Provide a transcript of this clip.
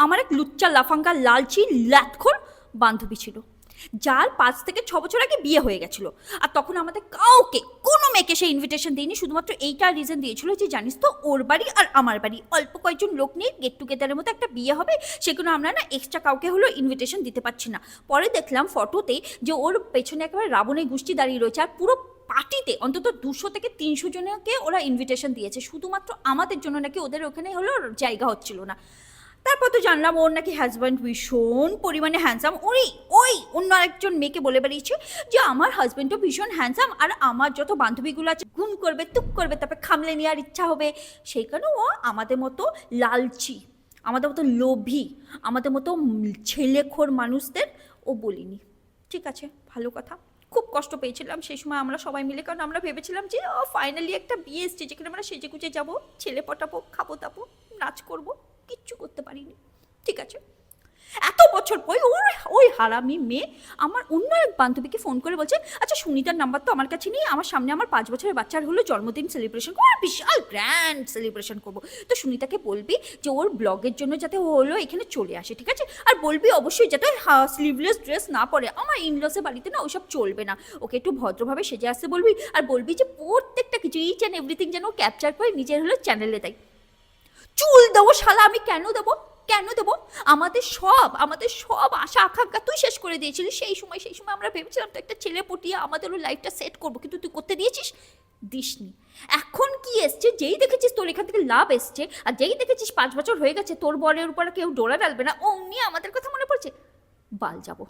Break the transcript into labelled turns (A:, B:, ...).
A: আমার এক লুচ্চা লাফাঙ্গা লালচি ল্যাথখোর বান্ধবী ছিল, যার 5 থেকে 6 বছর আগে বিয়ে হয়ে গেছিল। আর তখন আমাদের কাউকে, কোনো মেয়েকে সে ইনভিটেশন দিইনি, শুধুমাত্র এইটার রিজন দিয়েছিল যে জানিস তো ওর বাড়ি আর আমার বাড়ি অল্প কয়েকজন লোক নিয়ে গেট টুগেদারের মতো একটা বিয়ে হবে, সেগুলো আমরা না এক্সট্রা কাউকে হলো ইনভিটেশন দিতে পারছি না। পরে দেখলাম ফটোতে যে ওর পেছনে একেবারে রাবণের গোষ্ঠী দাঁড়িয়ে রয়েছে, আর পুরো পার্টিতে অন্তত 200 থেকে 300 জনকে ওরা ইনভিটেশন দিয়েছে, শুধুমাত্র আমাদের জন্য নাকি ওদের ওখানে হলো জায়গা হচ্ছিল না। তারপর তো জানলাম ওর নাকি হাজব্যান্ড ভীষণ পরিমাণে হ্যান্ডসাম। ওই ওই অন্য আরেকজন মেয়েকে বলে বেরিয়েছে যে আমার হাজব্যান্ডও ভীষণ হ্যান্ডসাম, আর আমার যত বান্ধবীগুলো আছে গুণ করবে তুক করবে, তারপরে খামলে নেওয়ার ইচ্ছা হবে। সেই কারণে ও আমাদের মতো লালচি, আমাদের মতো লোভী, আমাদের মতো ছেলেখোর মানুষদের ও বলিনি। ঠিক আছে, ভালো কথা। খুব কষ্ট পেয়েছিলাম সেই সময় আমরা সবাই মিলে, কারণ আমরা ভেবেছিলাম যে ফাইনালি একটা বিয়ে এসছে যেখানে আমরা সেজে গুজে যাবো, ছেলে পটাবো, খাবো দাবো, নাচ করবো। কিচ্ছু করতে পারিনি। ঠিক আছে, এত বছর পরে ওই হারামি মেয়ে আমার অন্য এক বান্ধবীকে ফোন করে বলছে, আচ্ছা সুনিতার নাম্বার তো আমার কাছে নেই, আমার সামনে আমার 5 বছরের বাচ্চার হলো জন্মদিন সেলিব্রেশন করবো, আর বিশাল গ্র্যান্ড সেলিব্রেশন করবো, তো সুনিতাকে বলবি যে ওর ব্লগের জন্য যাতে ও হলো এখানে চলে আসে, ঠিক আছে? আর বলবি অবশ্যই যাতে স্লিভলেস ড্রেস না পরে, আমার ইনলসের বাড়িতে না ওইসব চলবে না, ওকে একটু ভদ্রভাবে সেজে আসতে বলবি, আর বলবি যে প্রত্যেকটা কিছু ইচ অ্যান্ড এভরিথিং যেন ও ক্যাপচার করে নিজের হলো চ্যানেলে দেয়। চুল দেবো শালা, আমি কেন দেবো, কেন দেবো? আমাদের সব আশা আকাঙ্ক্ষা তুই শেষ করে দিয়েছিলি সেই সময় আমরা ভেবেছিলাম তো একটা ছেলে পটিয়ে আমাদেরও লাইফটা সেট করবো, কিন্তু তুই করতে দিয়েছিস, দিসনি। এখন কি এসছে, যেই দেখেছিস তোর এখান থেকে লাভ এসছে, আর যেই দেখেছিস 5 বছর হয়ে গেছে তোর বরের উপর কেউ ডোরা ডালবে না, অমনি আমাদের কথা মনে পড়ছে, বাল যাবো।